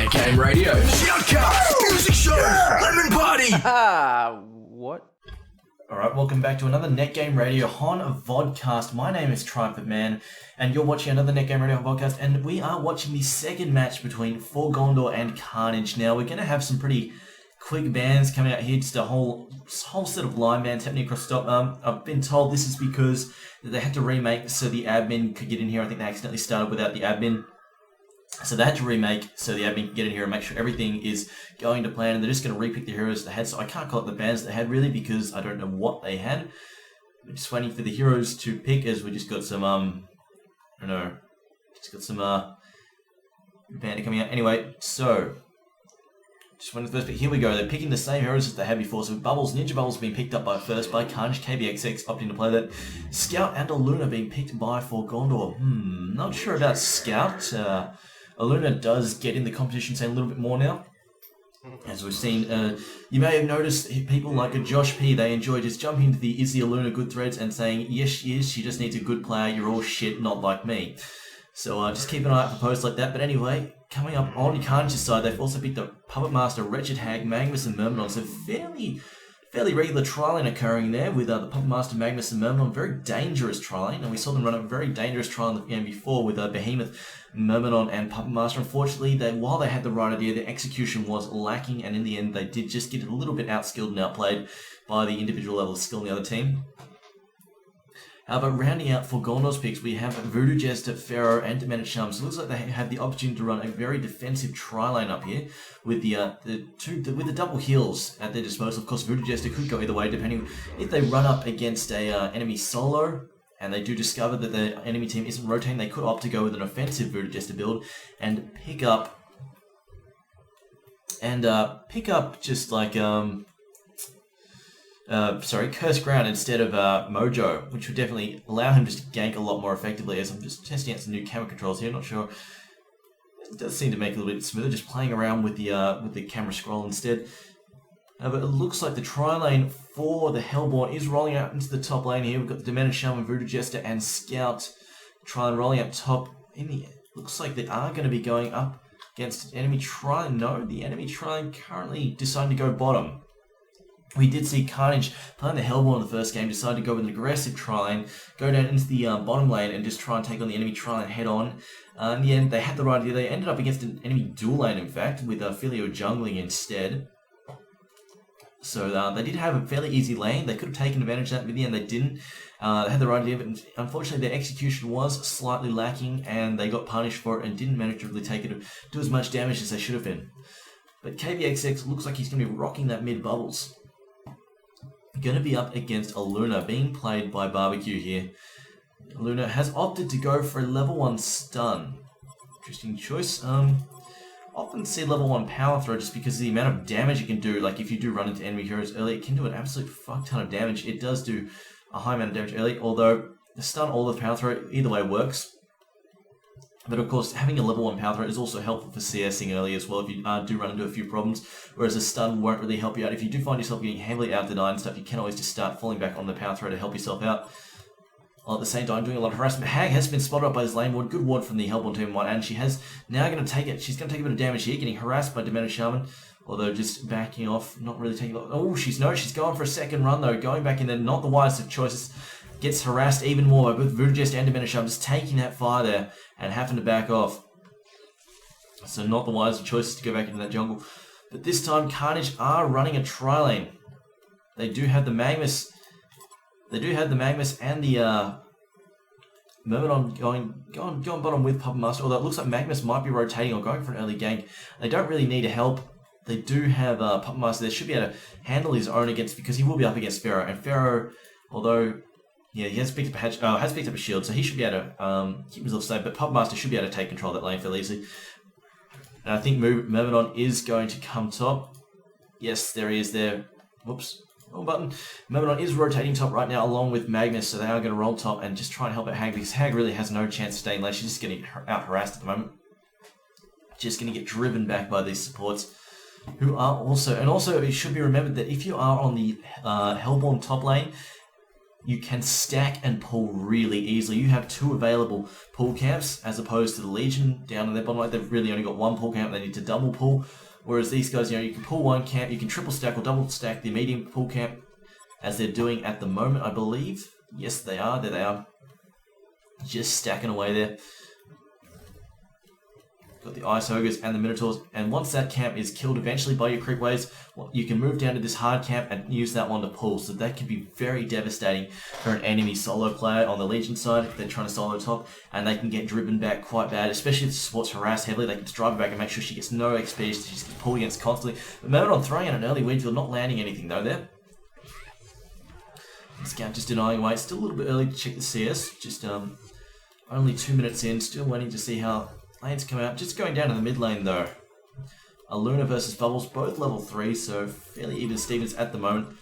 Net Game Radio. Shoutcast, music show, lemon party. What? Alright, welcome back to another Net Game Radio HoN Vodcast. My name is Triumphant Man, and you're watching another Net Game Radio Vodcast, and we are watching the second match between 4GONDOR and Carnage. Now, we're going to have some pretty quick bans coming out here, just a whole set of line bans happening across the top. I've been told this is because they had to remake so the admin could get in here. I think they accidentally started without the admin. So they had to remake so the admin can get in here and make sure everything is going to plan, and they're just going to repick the heroes they had. So I can't call it the bans they had really because I don't know what they had. We're just waiting for the heroes to pick as we just got some, I don't know, just got some, banner coming out. Anyway, so, just waiting for the first pick. Here we go. They're picking the same heroes as they had before. So Bubbles, Ninja Bubbles being picked up by Carnage, KBXX opting to play that. Scout and Aluna being picked by 4GONDOR. Not sure about Scout. Aluna does get in the competition saying a little bit more now. As we've seen, you may have noticed people like a Josh P, they enjoy just jumping into the is the Aluna good threads and saying, yes she is, she just needs a good player, you're all shit, not like me. So just keep an eye out for posts like that. But anyway, coming up on Carnage's side, they've also picked up Puppet Master, Wretched Hag, Magnus and Myrmidon. So fairly regular trialing occurring there with the Puppet Master, Magnus and Myrmidon. Very dangerous trialing, and we saw them run a very dangerous trial in the game before with Behemoth, Myrmidon and Puppet Master. Unfortunately, while they had the right idea, their execution was lacking, and in the end they did just get a little bit outskilled and outplayed by the individual level of skill in the other team. However, rounding out 4GONDOR's picks, we have Voodoo Jester, Pharaoh, and Demented Shaman. So it looks like they have the opportunity to run a very defensive tri line up here with the double heals at their disposal. Of course, Voodoo Jester could go either way, depending if they run up against a enemy solo and they do discover that the enemy team isn't rotating. They could opt to go with an offensive Voodoo Jester build and pick up just like Curse Ground instead of Mojo, which would definitely allow him just to gank a lot more effectively. As I'm just testing out some new camera controls here, not sure. It does seem to make it a little bit smoother, just playing around with the camera scroll instead. But it looks like the tri-lane for the Hellborn is rolling out into the top lane here. We've got the Demented Shaman, Voodoo Jester, and Scout tri-lane rolling up top. Looks like they are going to be going up against enemy tri-lane. No, the enemy tri-lane currently deciding to go bottom. We did see Carnage playing the Hellborn in the first game, decide to go with an aggressive tri-lane, go down into the bottom lane and just try and take on the enemy tri-lane head on. In the end, they had the right idea. They ended up against an enemy dual lane, in fact, with Filio jungling instead. So they did have a fairly easy lane. They could have taken advantage of that, but in the end they didn't. They had the right idea, but unfortunately their execution was slightly lacking, and they got punished for it and didn't manage to really do as much damage as they should have been. But KBXX looks like he's going to be rocking that mid Bubbles. Going to be up against Aluna, being played by Barbecue here. Aluna has opted to go for a level 1 stun. Interesting choice. Often see level 1 power throw just because of the amount of damage it can do. Like if you do run into enemy heroes early, it can do an absolute fuck ton of damage. It does do a high amount of damage early, although the stun or the power throw, either way works. But of course, having a level 1 power throw is also helpful for CSing early as well if you do run into a few problems, whereas a stun won't really help you out. If you do find yourself getting heavily outdenied and stuff, you can always just start falling back on the power throw to help yourself out. While at the same time doing a lot of harassment. Hag has been spotted up by his lane ward. Good ward from the Hellborn team 1, and she has now going to take it. She's going to take a bit of damage here, getting harassed by Demented Shaman, although just backing off, not really taking a lot. Oh, she's going for a second run though, going back in there, not the wisest of choices. Gets harassed even more by both Voodoo Jester and Demented Shaman, just taking that fire there and having to back off. So not the wisest of choices to go back into that jungle. But this time, Carnage are running a tri-lane. They do have the Magnus. They do have the Magnus and the Myrmidon going bottom with Puppet Master, although it looks like Magnus might be rotating or going for an early gank. They don't really need help. They do have Puppet Master. They should be able to handle his own against, because he will be up against Pharaoh. And Pharaoh, although he has picked up a shield, so he should be able to keep himself safe. But Puppet Master should be able to take control of that lane fairly easily. And I think Myrmidon is going to come top. Yes, there he is there. Whoops. Wrong button. Myrmidon is rotating top right now along with Magnus, so they are going to roll top and just try and help out Hag, because Hag really has no chance of staying late. She's just getting out harassed at the moment. Just going to get driven back by these supports, who are also... And also, it should be remembered that if you are on the Hellborn top lane, you can stack and pull really easily. You have 2 available pull camps as opposed to the Legion down in their bottom line. They've really only got 1 pull camp. They need to double pull. Whereas these guys, you can pull 1 camp, you can triple stack or double stack the medium pull camp as they're doing at the moment, I believe. Yes, they are. There they are. Just stacking away there. Got the Ice Ogres and the Minotaurs, and once that camp is killed eventually by your creep waves, you can move down to this hard camp and use that one to pull. So that can be very devastating for an enemy solo player on the Legion side if they're trying to solo top, and they can get driven back quite bad, especially if the support's harassed heavily. They can just drive her back and make sure she gets no XP, she just gets pulled against constantly. But Myrmidon throwing out an early Weedfield, not landing anything though there. Scout just denying away. It's still a little bit early to check the CS, just only 2 minutes in, still waiting to see how lanes come out. Just going down to the mid lane though. Luna versus Bubbles, both level 3, so fairly even Stevens at the moment.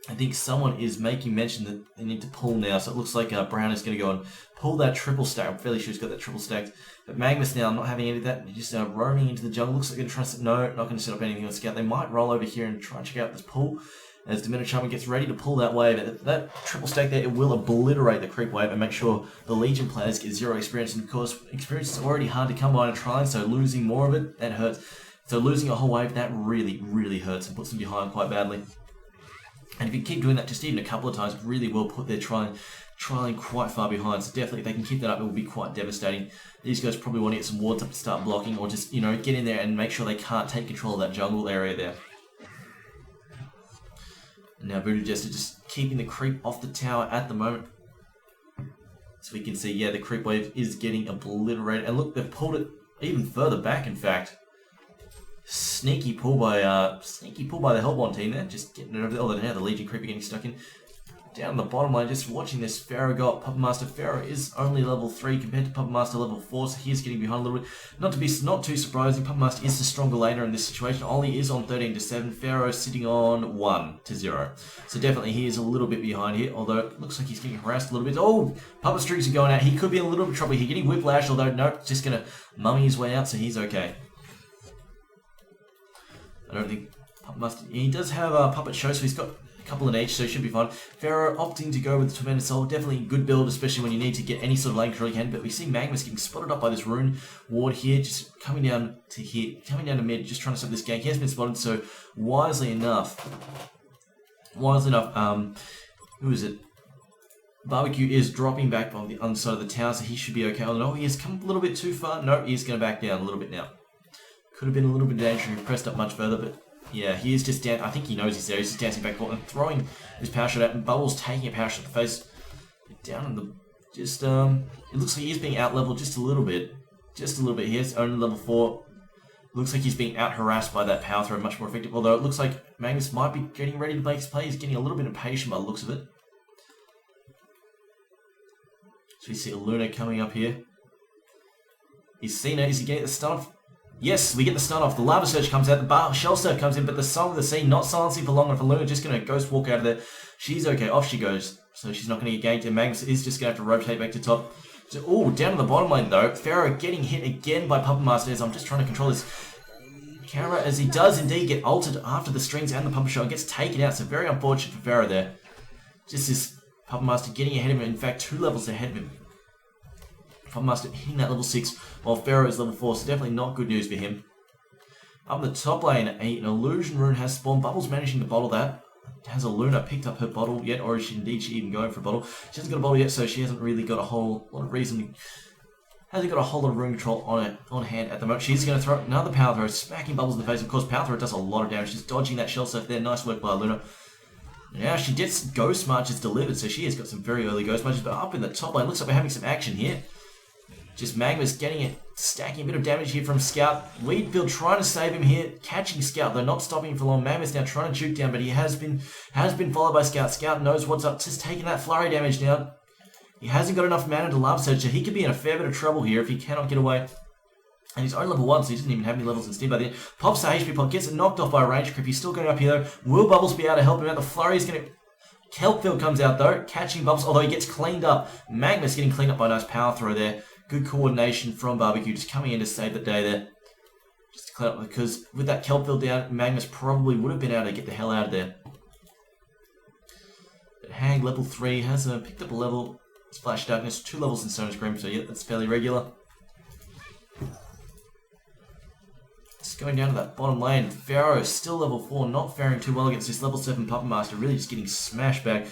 I think someone is making mention that they need to pull now, so it looks like Brown is going to go and pull that triple stack. I'm fairly sure he's got that triple stacked. But Magnus now not having any of that, just roaming into the jungle. Looks like they're going to try to, no, not going to set up anything on Scout. They might roll over here and try and check out this pull. As Diminichama gets ready to pull that wave, that triple stack there, it will obliterate the creep wave and make sure the Legion players get 0 experience. And of course, experience is already hard to come by in a trial, so losing more of it, that hurts. So losing a whole wave, that really, really hurts and puts them behind quite badly. And if you keep doing that just even a couple of times, it really will put their trialing quite far behind. So definitely, if they can keep that up, it will be quite devastating. These guys probably want to get some wards up to start blocking, or just, get in there and make sure they can't take control of that jungle area there. Now Voodoo Jester just keeping the creep off the tower at the moment. So we can see, yeah, the creep wave is getting obliterated. And look, they've pulled it even further back, in fact. Sneaky pull by the Hellborn team there. Just getting it over there. Oh, now the Legion creeper getting stuck in. Down the bottom line, just watching this. Pharaoh got Puppet Master. Pharaoh is only level 3 compared to Puppet Master level 4, so he's getting behind a little bit. Not too surprising. Puppet Master is the stronger laner in this situation. Ollie is on 13-7. Pharaoh sitting on 1-0. So definitely he is a little bit behind here, although it looks like he's getting harassed a little bit. Oh, Puppet Streaks are going out. He could be in a little bit of trouble here. Getting whiplash, although nope, just going to mummy his way out, so he's okay. I don't think Puppet Master... He does have a Puppet Show, so he's got a couple in each, so he should be fine. Pharaoh opting to go with the Tormented Soul. Definitely a good build, especially when you need to get any sort of lane control you can. But we see Magnus getting spotted up by this Rune Ward here, just coming down to mid, just trying to stop this gank. He has been spotted, so wisely enough, who is it? Barbecue is dropping back on the underside of the tower, so he should be okay. Oh no, he has come a little bit too far. No, he's going to back down a little bit now. Could have been a little bit dangerous if he pressed up much further, but yeah, he is just down. I think he knows he's there. He's just dancing back and throwing his power shot out, and Bubbles taking a power shot to the face. Down in the just it looks like he's being out leveled just a little bit. He has only level 4. Looks like he's being out harassed by that power throw, much more effective. Although it looks like Magnus might be getting ready to make his play. He's getting a little bit impatient by the looks of it. So we see a Luna coming up here. Is he getting the stun off? Yes, we get the stun off. The Lava Surge comes out. The Shell Surf comes in, but the Song of the Sea not silencing for long enough. Luna just going to ghost walk out of there. She's okay. Off she goes. So she's not going to get ganked. And Magnus is just going to have to rotate back to top. So, oh, down to the bottom lane though. Pharaoh getting hit again by Puppet Master. I'm just trying to control this camera as he does indeed get altered after the strings and the Puppet Shot gets taken out. So very unfortunate for Pharaoh there. Just this Puppet Master getting ahead of him. In fact, 2 levels ahead of him. Puppet Master hitting that level 6 while Pharaoh is level 4. So definitely not good news for him. Up in the top lane, an Illusion Rune has spawned. Bubbles managing to bottle that. Has a Luna picked up her bottle yet, or is she indeed even going for a bottle? She hasn't got a bottle yet, so she hasn't really got a whole lot of reason. Hasn't got a whole lot of rune control on hand at the moment. She's going to throw another power throw, smacking Bubbles in the face. Of course, power throw does a lot of damage. She's dodging that shell surf there. Nice work by Luna. Now she gets Ghost Marches delivered, so she has got some very early Ghost Marches. But up in the top lane, looks like we're having some action here. Just Magma's getting it, stacking a bit of damage here from Scout. Weedfield trying to save him here, catching Scout, though not stopping him for long. Magma's now trying to juke down, but he has been followed by Scout. Scout knows what's up, just taking that flurry damage down. He hasn't got enough mana to Lava Surge, so he could be in a fair bit of trouble here if he cannot get away. And he's only level 1, so he doesn't even have any levels in Steam by then. Pops the HP pot, gets it knocked off by a range creep. He's still going up here though. Will Bubbles be able to help him out? The flurry is going to... Kelpfield comes out though, catching Bubbles, although he gets cleaned up. Magma's getting cleaned up by a nice power throw there. Good coordination from Barbecue, just coming in to save the day there. Just to clean up, because with that Kelpfield down, Magnus probably would have been able to get the hell out of there. Hag level 3 has picked up a level. Splash Darkness, 2 levels in Stone Scream, so yeah, that's fairly regular. Just going down to that bottom lane. Pharaoh still level 4, not faring too well against this level 7 Puppet Master, really just getting smashed back.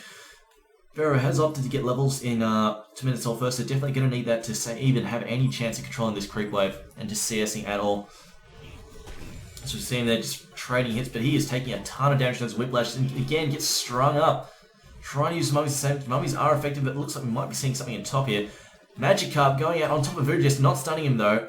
Pharaoh has opted to get levels in 2 minutes all first, so definitely going to need that to say even have any chance of controlling this creep wave and just CSing at all. So we're seeing there just trading hits, but he is taking a ton of damage to those whiplashes and again gets strung up. Trying to use mummies the same. Mummies are effective, but it looks like we might be seeing something in top here. Magikarp going out on top of Voodoo, just not stunning him though.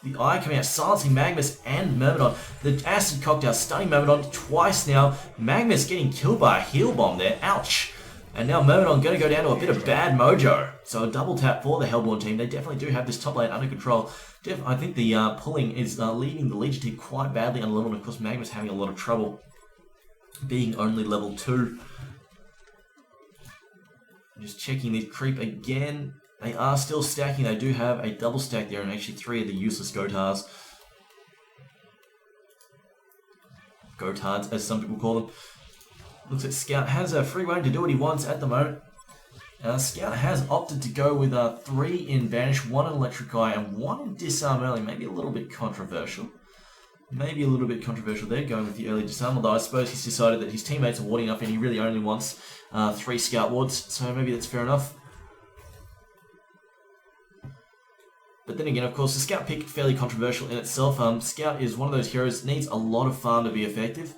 The Eye coming out, silencing Magmus and Myrmidon. The Acid Cocktail stunning Myrmidon twice now. Magmus getting killed by a heal bomb there. Ouch. And now Myrmidon going to go down to a bit of bad mojo. So a double tap for the Hellborn team. They definitely do have this top lane under control. I think the pulling is leading the Legion team quite badly on level. And of course, Magmus having a lot of trouble being only level 2. Just checking the creep again. They are still stacking. They do have a double stack there and actually 3 of the useless Gotars. Gotards, as some people call them. Looks like Scout has a free reign to do what he wants at the moment. Scout has opted to go with 3 in Vanish, 1 in Electric Eye, and 1 in Disarm early. Maybe a little bit controversial. Maybe a little bit controversial there, going with the early Disarm, although I suppose he's decided that his teammates are warding up and he really only wants 3 Scout wards, so maybe that's fair enough. But then again, of course, the Scout pick fairly controversial in itself. Scout is one of those heroes that needs a lot of farm to be effective.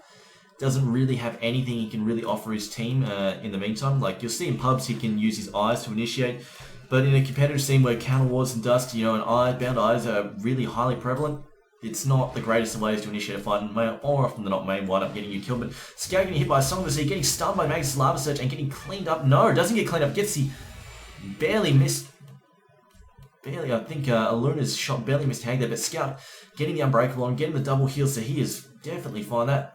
Doesn't really have anything he can really offer his team in the meantime. Like, you'll see in pubs, he can use his eyes to initiate. But in a competitive scene where counter wards and dust, you know, and bound eyes are really highly prevalent, it's not the greatest of ways to initiate a fight, and more often than not, may wind up getting you killed. But Scout getting hit by a Song of the Sea, getting stunned by Magus' Lava Surge, and getting cleaned up. No, doesn't get cleaned up, gets the barely missed. Barely, I think Aluna's shot barely missed Hag there, but Scout getting the Unbreakable on, getting the double heal, so he is definitely fine.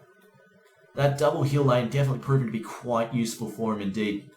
That double heal lane definitely proven to be quite useful for him indeed.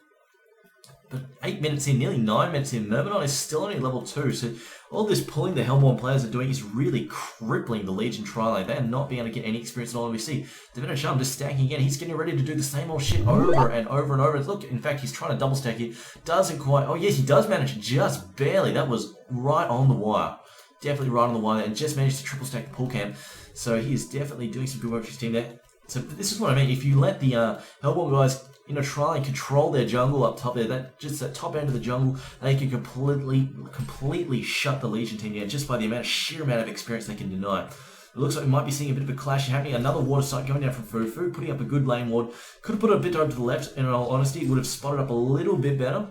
But 8 minutes in, nearly 9 minutes in, Myrmidon is still only level 2, so all this pulling the Hellborn players are doing is really crippling the Legion tri-lane. They are not being able to get any experience at all. And we see Divino Charm just stacking again. He's getting ready to do the same old shit over and over and over. Look, in fact, he's trying to double stack here. Doesn't quite. Oh, yes, he does manage just barely. That was right on the wire. Definitely right on the wire, and just managed to triple stack the pull camp. So he is definitely doing some good work for his team there. So this is what I mean. If you let the Hellborn guys try and control their jungle up top there, that top end of the jungle, they can completely shut the Legion team down just by the sheer amount of experience they can deny. It looks like we might be seeing a bit of a clash happening. Another water sight going down from Fufu, putting up a good lane ward. Could have put it a bit over to the left, in all honesty. It would have spotted up a little bit better.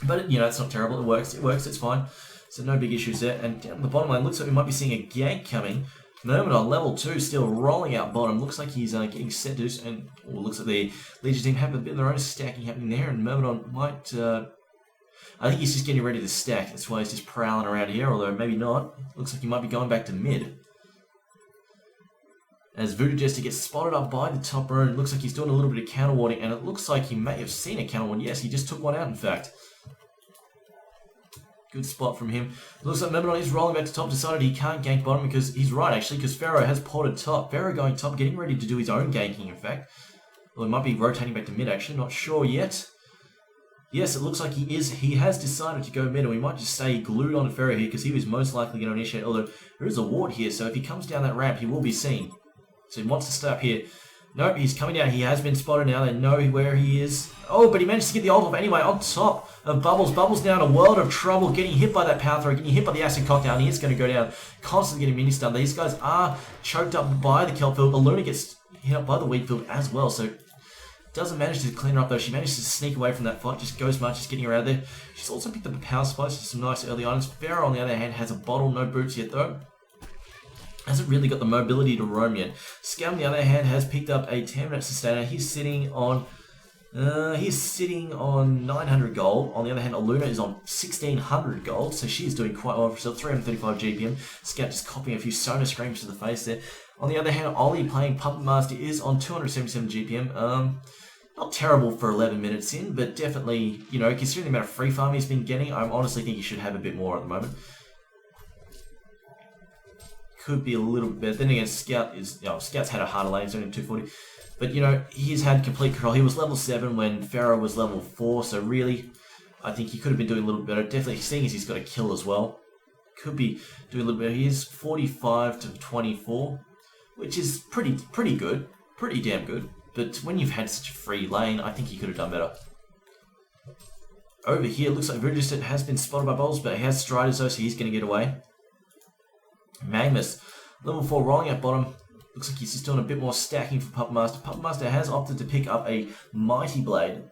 But, you know, it's not terrible. It works, it's fine. So no big issues there. And down the bottom lane, looks like we might be seeing a gank coming. Myrmidon level 2 still rolling out bottom. Looks like he's getting set to, and looks like the Legion team have a bit of their own stacking happening there, and Myrmidon might. I think he's just getting ready to stack. That's why he's just prowling around here, although maybe not. Looks like he might be going back to mid. As Voodoo Jester gets spotted up by the top row, it looks like he's doing a little bit of counter warding, and it looks like he may have seen a counter ward. Yes, he just took one out, in fact. Good spot from him. Looks like Myrmidon is rolling back to top, decided he can't gank bottom because he's right, actually, because Pharaoh has potted top. Pharaoh going top, getting ready to do his own ganking, in fact. Well, he might be rotating back to mid, actually. Not sure yet. Yes, it looks like he is. He has decided to go mid, and we might just stay glued onto Pharaoh here because he was most likely going to initiate, although there is a ward here, so if he comes down that ramp, he will be seen. So he wants to stay up here. Nope, he's coming down. He has been spotted now. They know where he is. Oh, but he managed to get the ult off anyway on top of Bubbles. Bubbles now in a world of trouble, getting hit by that power throw, getting hit by the acid cocktail, and he is going to go down, constantly getting mini-stunned. These guys are choked up by the Kelpfield. Aluna gets hit up by the Weedfield as well, so doesn't manage to clean her up though. She manages to sneak away from that fight, just goes much, just getting around there. She's also picked up a power spice, just some nice early items. Pharaoh, on the other hand, has a bottle, no boots yet though. Hasn't really got the mobility to roam yet. Scout, on the other hand, has picked up a 10-minute sustainer. He's sitting on 900 gold. On the other hand, Aluna is on 1600 gold, so she's doing quite well for herself. 335 GPM. Scout just copying a few Sonar Screams to the face there. On the other hand, Ollie playing Puppet Master is on 277 GPM. Not terrible for 11 minutes in, but definitely, you know, considering the amount of free farm he's been getting, I honestly think he should have a bit more at the moment. Could be a little bit better. Then again, Scout's had a harder lane, he's only 240. But, you know, he's had complete control. He was level 7 when Pharaoh was level 4, so really, I think he could have been doing a little bit better. Definitely, seeing as he's got a kill as well, could be doing a little bit better. He is 45 to 24, which is pretty good. Pretty damn good. But when you've had such a free lane, I think he could have done better. Over here, looks like Register has been spotted by Bowls, but he has Striders though, so he's going to get away. Magnus, level 4, rolling at bottom. Looks like he's just doing a bit more stacking for Puppet Master. Puppet Master has opted to pick up a Mighty Blade.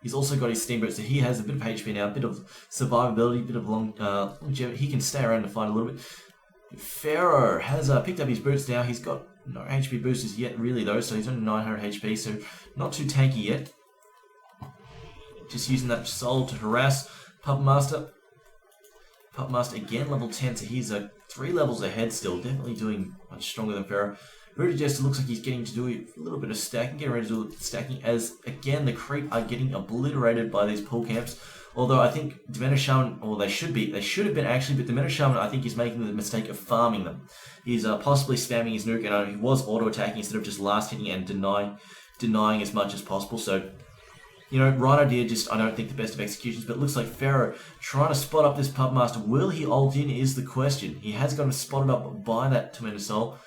He's also got his Steamboat, so he has a bit of HP now, a bit of survivability, a bit of longevity. He can stay around to fight a little bit. Pharaoh has picked up his boots now. He's got no HP boosters yet, really, though, so he's only 900 HP, so not too tanky yet. Just using that soul to harass Puppet Master. Puppet Master again, level 10, so he's 3 levels ahead still. Definitely doing much stronger than Pharaoh. Rudy Jester looks like he's getting to do a little bit of stacking, getting ready to do stacking, as again the creep are getting obliterated by these pool camps. Although I think Demeter Shaman, or they should have been actually, but Demeter Shaman I think is making the mistake of farming them. He's possibly spamming his nuke, and he was auto-attacking instead of just last hitting and denying as much as possible. So, you know, right idea, just I don't think the best of executions, but it looks like Pharaoh trying to spot up this Puppet Master. Will he ult in is the question. He has got him spotted up by that Tremendous Soul.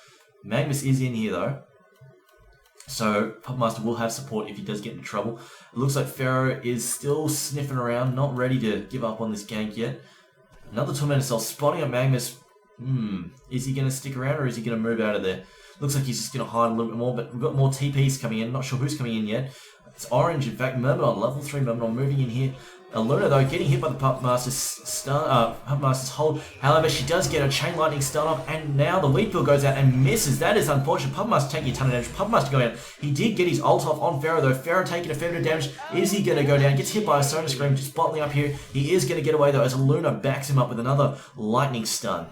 Magnus is in here though, so Puppet Master will have support if he does get into trouble. It looks like Pharaoh is still sniffing around, not ready to give up on this gank yet. Another Tremendous Soul spotting up Magnus. Is he going to stick around or is he going to move out of there? Looks like he's just going to hide a little bit more, but we've got more TPs coming in. Not sure who's coming in yet. It's Orange, in fact, Myrmidon, level 3 Myrmidon moving in here. Luna, though, getting hit by the Puppet Master's hold. However, she does get a Chain Lightning start off, and now the Weed Pill goes out and misses. That is unfortunate. Puppet Master taking a ton of damage. Puppet Master going out. He did get his ult off on Pharaoh, though. Pharaoh taking a fair bit of damage. Is he going to go down? Gets hit by a Sonar Scream, just bottling up here. He is going to get away, though, as Luna backs him up with another Lightning Stun.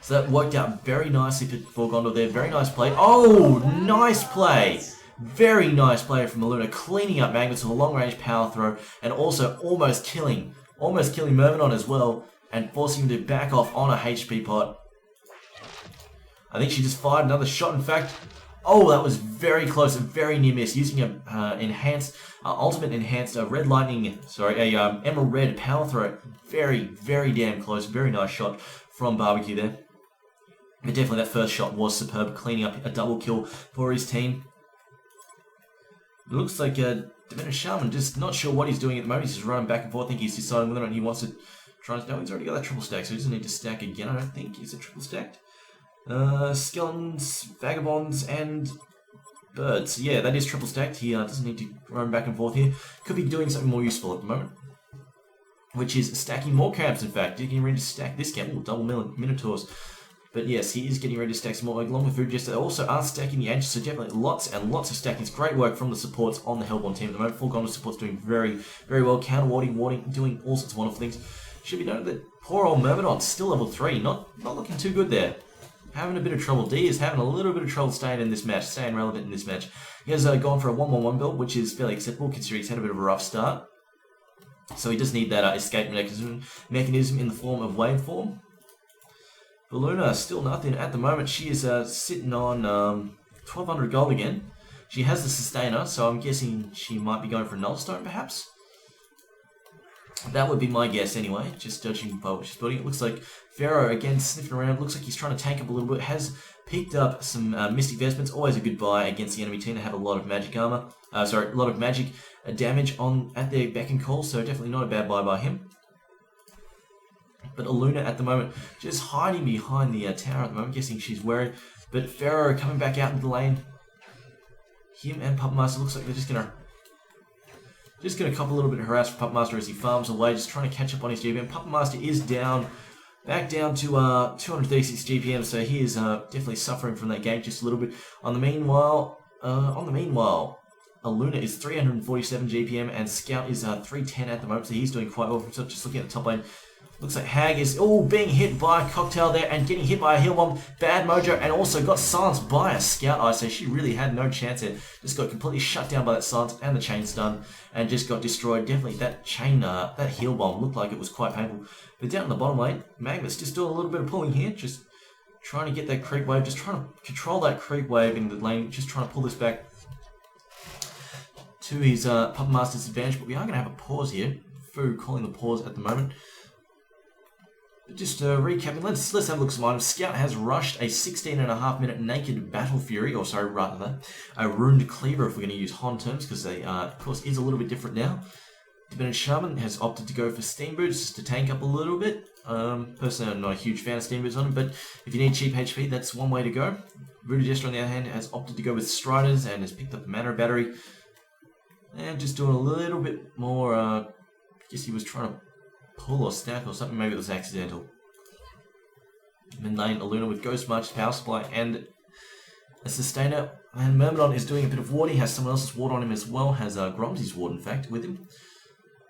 So that worked out very nicely for 4GONDOR there. Very nice play. Oh, nice play. Very nice play from Luna, cleaning up Magnus with a long-range power throw, and also almost killing Myrmidon as well, and forcing him to back off on a HP pot. I think she just fired another shot, in fact. Oh, that was very close, a very near miss, using a ultimate enhanced red lightning, emerald red power throw. Very, very damn close, very nice shot from Barbecue there. But definitely that first shot was superb, cleaning up a double kill for his team. It looks like Demeter Shaman just not sure what he's doing at the moment. He's just running back and forth. I think he's deciding whether or not he wants to try. No, he's already got that triple stack, so he doesn't need to stack again. I don't think. Is it triple stacked? Skeletons, Vagabonds, and Birds. Yeah, that is triple stacked. He doesn't need to run back and forth here. Could be doing something more useful at the moment, which is stacking more camps, in fact. Getting ready to stack this camp. Ooh, double Minotaurs. But yes, he is getting ready to stack some more, along with Food Jester. They also are stacking the Ancients, so definitely lots and lots of stacking. It's great work from the supports on the Hellborn team at the moment. 4GONDOR support's doing very, very well. Counter-warding, doing all sorts of wonderful things. Should be noted that poor old Myrmidon, still level 3. Not looking too good there. Having a bit of trouble. D is having a little bit of trouble staying in this match, staying relevant in this match. He has gone for a 1-1-1 build, which is fairly acceptable considering he's had a bit of a rough start. So he does need that escape mechanism in the form of waveform. Luna, still nothing at the moment. She is sitting on 1200 gold again. She has the Sustainer, so I'm guessing she might be going for a Nullstone, perhaps? That would be my guess anyway, just judging by what she's building. It looks like Pharaoh, again, sniffing around. Looks like he's trying to tank up a little bit. Has picked up some Mystic Vestments. Always a good buy against the enemy team. They have a lot of magic armor. A lot of magic damage at their beck and call, so definitely not a bad buy by him. But Luna at the moment just hiding behind the tower at the moment, guessing she's worried. But Pharaoh coming back out into the lane. Him and Puppet Master looks like they're just gonna cop a little bit of harass for Puppet Master as he farms away, just trying to catch up on his GPM. Puppet Master is back down to 236 GPM, so he is definitely suffering from that gank just a little bit. On the meanwhile, Luna is 347 GPM and Scout is 310 at the moment, so he's doing quite well for himself. Just looking at the top lane. Looks like Hag is being hit by a Cocktail there and getting hit by a heal bomb. Bad mojo, and also got silenced by a Scout Eye, so she really had no chance there. Just got completely shut down by that silence and the chain stun, and just got destroyed. Definitely that chain, that heal bomb looked like it was quite painful. But down in the bottom lane, Magnus just doing a little bit of pulling here, just trying to get that creep wave, just trying to control that creep wave in the lane, just trying to pull this back to his Puppet Master's advantage. But we are going to have a pause here. Fu calling the pause at the moment. But just recapping, let's have a look at some items. Scout has rushed a 16.5-minute naked battle fury, or sorry, rather than a ruined cleaver if we're going to use HoN terms, because they of course is a little bit different now. Demented Shaman has opted to go for Steam Boots just to tank up a little bit. Personally, I'm not a huge fan of Steam Boots on him, but if you need cheap HP, that's one way to go. Voodoo Jester, on the other hand, has opted to go with Striders and has picked up a Mana Battery. And just doing a little bit more, I guess he was trying to pull or stack or something, maybe it was accidental. Mid lane, Aluna with Ghost March, Power Supply, and a Sustainer. And Myrmidon is doing a bit of ward. He has someone else's ward on him as well, has Gromsy's ward, in fact, with him.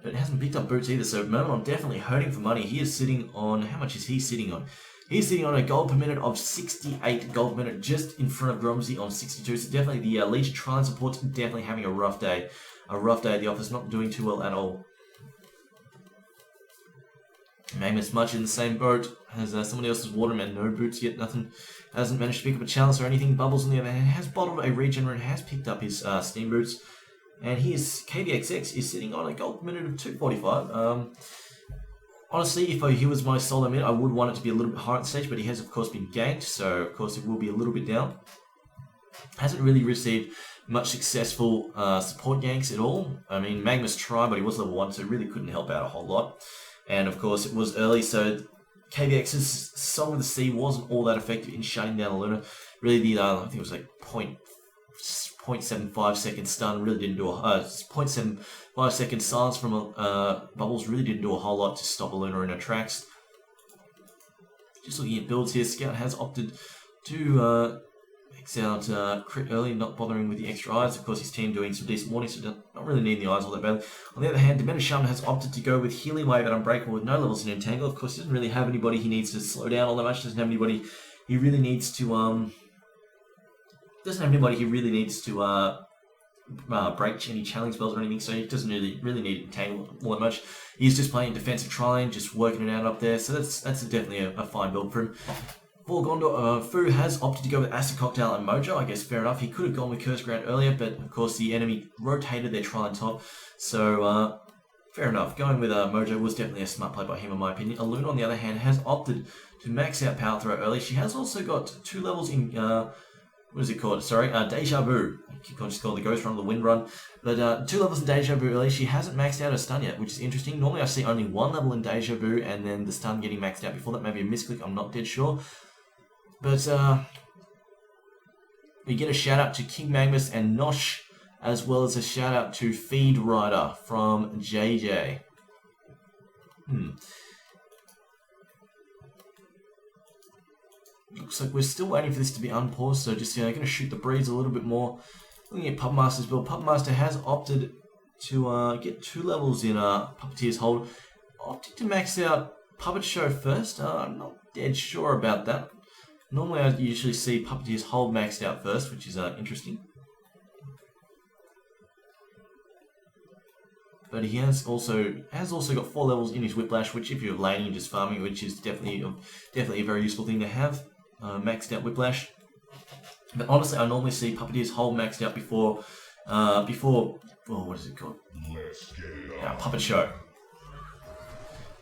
But hasn't picked up boots either, so Myrmidon definitely hurting for money. He is sitting on, how much is he sitting on? He's sitting on a gold per minute of 68 gold per minute, just in front of Gromsy on 62. So definitely the Legion Trine support's definitely having a rough day. A rough day at the office, not doing too well at all. Magnus much in the same boat, has somebody else's water and no boots yet, nothing. Hasn't managed to pick up a chalice or anything. Bubbles on the other hand has bottled a regenerate, has picked up his steam boots. And his KVXX is sitting on a gold per minute of 245. Honestly, if he was my solo mid, I would want it to be a little bit higher at the stage, but he has of course been ganked, so of course it will be a little bit down. Hasn't really received much successful support ganks at all. I mean, Magnus tried, but he was level 1, so really couldn't help out a whole lot. And of course it was early, so KVX's Song of the Sea wasn't all that effective in shutting down Aluna. Really, the I think it was like 0.75 second stun really didn't do a 0.75 second silence from Bubbles really didn't do a whole lot to stop Aluna in her tracks. Just looking at builds here, Scout has opted to X out crit early, not bothering with the extra eyes. Of course, his team doing some decent warning, so not really needing the eyes all that badly. On the other hand, Demented Shaman has opted to go with Healing Wave at Unbreakable with no levels in Entangle. Of course, he doesn't really have anybody he needs to slow down all that much. Doesn't have anybody he really needs to break any challenge spells or anything, so he doesn't really need Entangle all that much. He's just playing defensive tri-lane, just working it out up there, so that's definitely a fine build for him. 4GONDOR, Fu has opted to go with Acid Cocktail and Mojo. I guess fair enough. He could have gone with Curse Ground earlier, but of course the enemy rotated their tri-lane top, so fair enough. Going with Mojo was definitely a smart play by him, in my opinion. Aluna, on the other hand, has opted to max out Power Throw early. She has also got 2 levels in what is it called? Sorry, Deja Vu. I keep on just calling the Ghost Run or the Wind Run. But 2 levels in Deja Vu early. She hasn't maxed out her stun yet, which is interesting. Normally I see only 1 level in Deja Vu and then the stun getting maxed out before that. Maybe a misclick, I'm not dead sure. But we get a shout out to King Magnus and Nosh, as well as a shout out to Feed Rider from JJ. Looks like we're still waiting for this to be unpaused, so just going to shoot the breeze a little bit more. Looking at Puppet Master's build, Puppet Master has opted to get 2 levels in Puppeteer's Hold. Opted to max out Puppet Show first. I'm not dead sure about that. Normally I usually see Puppeteer's Hold maxed out first, which is interesting. But he has also got 4 levels in his Whiplash, which if you're laning and just farming, which is definitely a very useful thing to have. Maxed out Whiplash. But honestly, I normally see Puppeteer's Hold maxed out before what is it called? Puppet Show.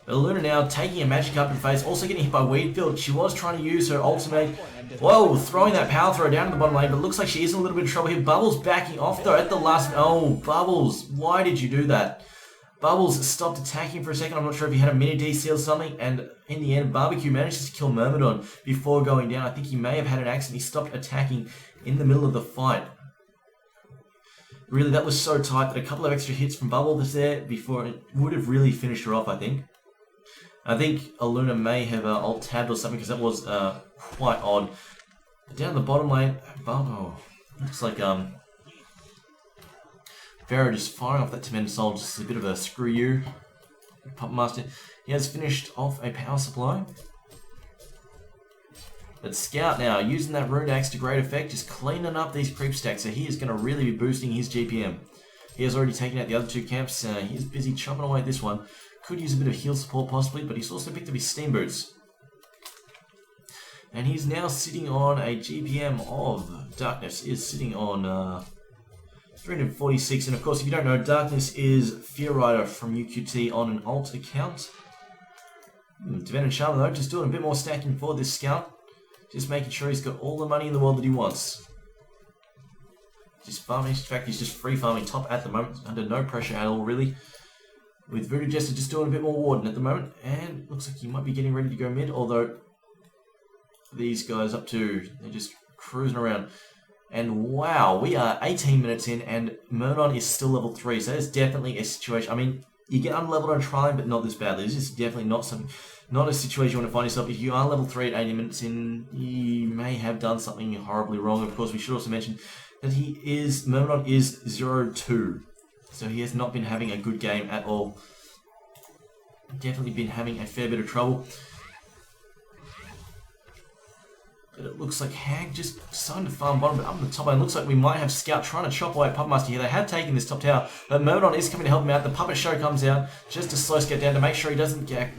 But Aluna now taking a magic up in the face, also getting hit by Weedfield. She was trying to use her ultimate. Whoa, throwing that power throw down to the bottom lane, but looks like she is in a little bit of trouble here. Bubbles backing off though at the last. Oh, Bubbles, why did you do that? Bubbles stopped attacking for a second. I'm not sure if he had a mini DC or something, and in the end, Barbecue manages to kill Myrmidon before going down. I think he may have had an accident. He stopped attacking in the middle of the fight. Really, that was so tight that a couple of extra hits from Bubble was there before it would have really finished her off, I think. I think Aluna may have alt-tabbed or something, because that was quite odd. But down the bottom lane, Bubble looks like Pharaoh just firing off that Tremendous Soul, just a bit of a screw you. Puppet Master, he has finished off a power supply. But Scout now, using that Rune Axe to great effect, just cleaning up these creep stacks, so he is going to really be boosting his GPM. He has already taken out the other 2 camps, he's busy chopping away at this one. Could use a bit of heal support possibly, but he's also picked up his Steam Boots. And he's now sitting on a GPM of Darkness is sitting on 346. And of course, if you don't know, Darkness is Fear Rider from UQT on an alt account. Deven and Sharma though, just doing a bit more stacking for this scout. Just making sure he's got all the money in the world that he wants. Just farming, in fact he's just free farming top at the moment, under no pressure at all really. With Voodoo Jester just doing a bit more Warden at the moment, and looks like he might be getting ready to go mid, although these guys up to, they're just cruising around. And wow, we are 18 minutes in and Murnon is still level 3, so that's definitely a situation. I mean, you get unleveled on trying, but not this badly. This is definitely not a situation you want to find yourself. If you are level 3 at 80 minutes in, you may have done something horribly wrong. Of course, we should also mention that Murnon is 0-2. So he has not been having a good game at all. Definitely been having a fair bit of trouble. But it looks like Hag just starting to farm bottom, but up in the top lane. Looks like we might have Scout trying to chop away at Puppet Master here. They have taken this top tower, but Murnon is coming to help him out. The Puppet Show comes out just to slow Scout down to make sure he doesn't manage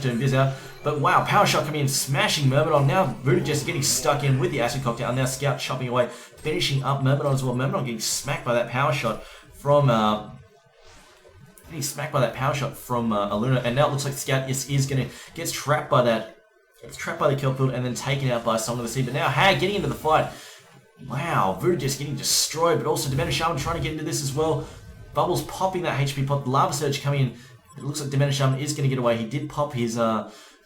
to invis out. But wow, Power Shot coming in, smashing Murmidon. Now Voodoo Jester getting stuck in with the Acid Cocktail, and now Scout chopping away, finishing up Murmidon as well. Murmidon getting smacked by that Power Shot from Aluna, and now it looks like Scout gets trapped by that. It's trapped by the kill field and then taken out by Song of the Sea. But now Hag getting into the fight. Wow, Voodoo just getting destroyed, but also Dementor Shaman trying to get into this as well. Bubbles popping that HP pot. Lava Surge coming in. It looks like Dementor Shaman is going to get away. He did pop his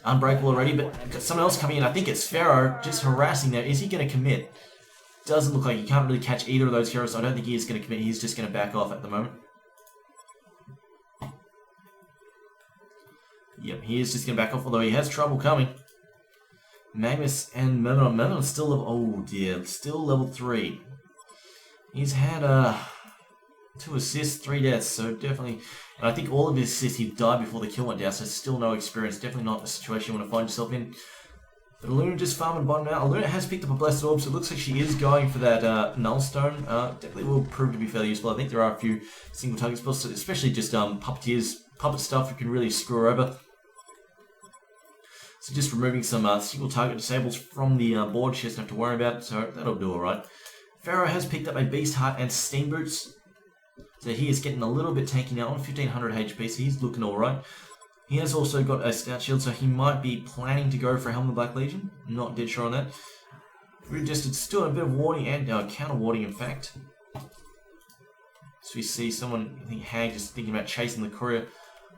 Unbreakable already, but got someone else coming in. I think it's Pharaoh just harassing there. Is he going to commit? Doesn't look like he can't really catch either of those heroes, so I don't think he is going to commit. He's just going to back off at the moment. Yep, he is just going to back off, although he has trouble coming. Magnus and Murmidon. Murmidon's still level... Oh dear, still level 3. He's had 2 assists, 3 deaths, so definitely... And I think all of his assists he died before the kill went down, so still no experience. Definitely not a situation you want to find yourself in. But Aluna just farming bottom now. Aluna has picked up a Blessed Orb, so it looks like she is going for that Null Stone. Definitely will prove to be fairly useful. I think there are a few single target spells, especially just puppeteers, puppet stuff you can really screw her over. So just removing some single target disables from the board, she doesn't have to worry about it, so that'll do alright. Pharaoh has picked up a Beast Heart and Steam Boots, so he is getting a little bit tanky now on 1500 HP, so he's looking alright. He has also got a Stout Shield, so he might be planning to go for Helm of the Black Legion. Not dead sure on that. We're just still a bit of warding and counter warding, in fact. So we see someone, I think Hag, just thinking about chasing the courier.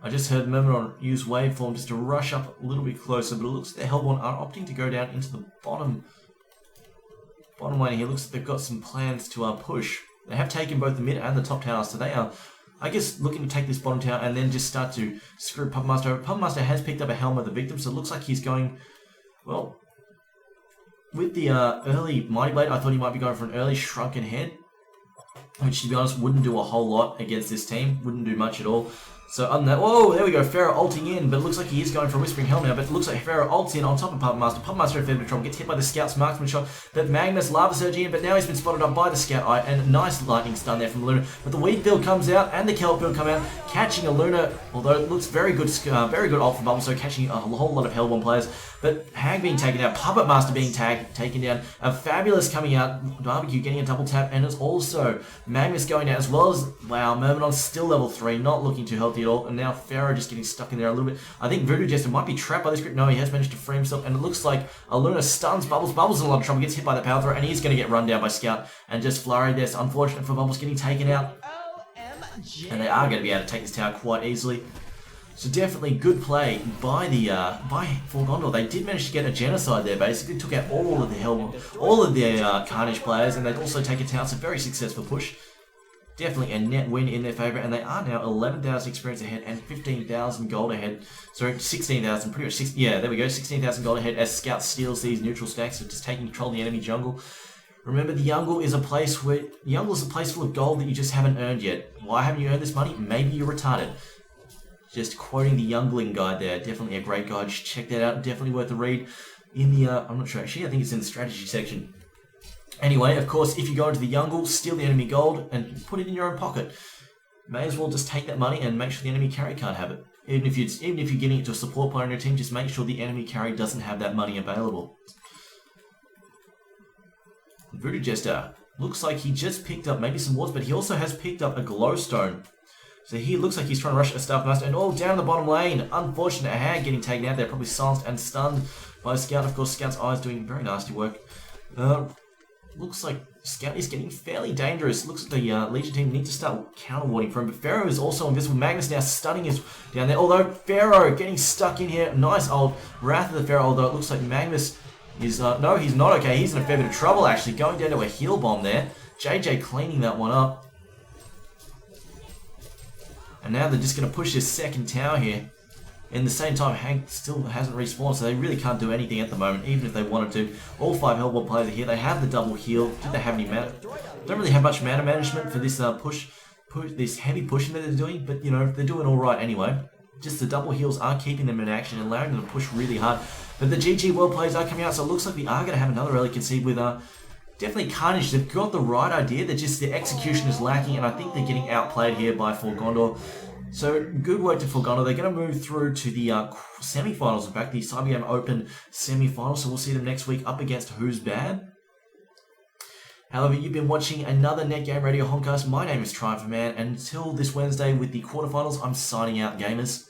I just heard Murmidon use Waveform just to rush up a little bit closer, but it looks like the Hellborn are opting to go down into the bottom lane here. Looks like they've got some plans to push. They have taken both the mid and the top tower, so they are, I guess, looking to take this bottom tower and then just start to screw Puppet Master over. Puppet Master has picked up a Helm of the Victim, so it looks like he's going, well, with the early Mighty Blade, I thought he might be going for an early Shrunken Head, which, to be honest, wouldn't do a whole lot against this team. Wouldn't do much at all. So other than that, whoa, there we go, Pharaoh ulting in, but it looks like he is going for a Whispering Helm now, but it looks like Pharaoh ults in on top of Puppet Master. Puppet Master in a fair bit of trouble, gets hit by the Scout's marksman shot, but Magnus Lava Surge in, but now he's been spotted up by the Scout Eye, and a nice lightning stun there from Luna. But the Weed build comes out, and the Kelp build come out, catching a Luna, although it looks very good ult for Bubble, so catching a whole lot of Hellborn players. But Hag being taken out, Puppet Master being taken down, a Fabulous coming out, Barbecue getting a double tap, and it's also Magnus going down, as well as, wow, Myrmidon's still level 3, not looking too healthy at all, and now Pharaoh just getting stuck in there a little bit. I think Voodoo Jester might be trapped by this grip. No, he has managed to free himself, and it looks like Aluna stuns Bubbles. Bubbles in a lot of trouble, gets hit by the power throw, and he's going to get run down by Scout, and just flurry there. Unfortunate for Bubbles getting taken out, and they are going to be able to take this tower quite easily. So definitely good play by the by 4GONDOR. They did manage to get a genocide there. Basically, took out all of their Carnage players, and they'd also taken town. It's a very successful push. Definitely a net win in their favour, and they are now 11,000 experience ahead and 15,000 gold ahead. So 16,000, pretty much. Yeah, there we go, 16,000 gold ahead as Scout steals these neutral stacks, so just taking control of the enemy jungle. Remember, the Jungle is a place full of gold that you just haven't earned yet. Why haven't you earned this money? Maybe you're retarded. Just quoting the Youngling guide there. Definitely a great guide. Just check that out. Definitely worth a read. In the, I'm not sure actually, I think it's in the strategy section. Anyway, of course, if you go into the Jungle, steal the enemy gold, and put it in your own pocket. May as well just take that money and make sure the enemy carry can't have it. Even if you're giving it to a support player on your team, just make sure the enemy carry doesn't have that money available. Voodoo Jester looks like he just picked up maybe some wards, but he also has picked up a glowstone. So he looks like he's trying to rush a Staff Master, and all down the bottom lane. Unfortunate Hag getting taken out there, probably silenced and stunned by Scout. Of course, Scout's eyes doing very nasty work. Looks like Scout is getting fairly dangerous. Looks like the Legion team need to start counter-warding for him, but Pharaoh is also invisible. Magnus now stunning his down there, although Pharaoh getting stuck in here. Nice old Wrath of the Pharaoh, although it looks like Magnus is, no, he's not okay. He's in a fair bit of trouble, actually, going down to a heal bomb there. JJ cleaning that one up. And now they're just going to push this second tower here. In the same time, Hank still hasn't respawned, so they really can't do anything at the moment, even if they wanted to. All 5 Hellboy players are here. They have the double heal. Do they have any mana? Don't really have much mana management for this this heavy pushing that they're doing, but you know, they're doing all right anyway. Just the double heals are keeping them in action and allowing them to push really hard. But the GG World players are coming out, so it looks like we are going to have another early concede with definitely Carnage. They've got the right idea, they're just, the execution is lacking, and I think they're getting outplayed here by 4GONDOR. So, good work to 4GONDOR. They're going to move through to the semi-finals. In fact, the CyberGame Open semi-finals, so we'll see them next week up against Who's Bad. However, you've been watching another Net Game Radio Honcast. My name is Triumph Man, and until this Wednesday with the quarterfinals, I'm signing out, gamers.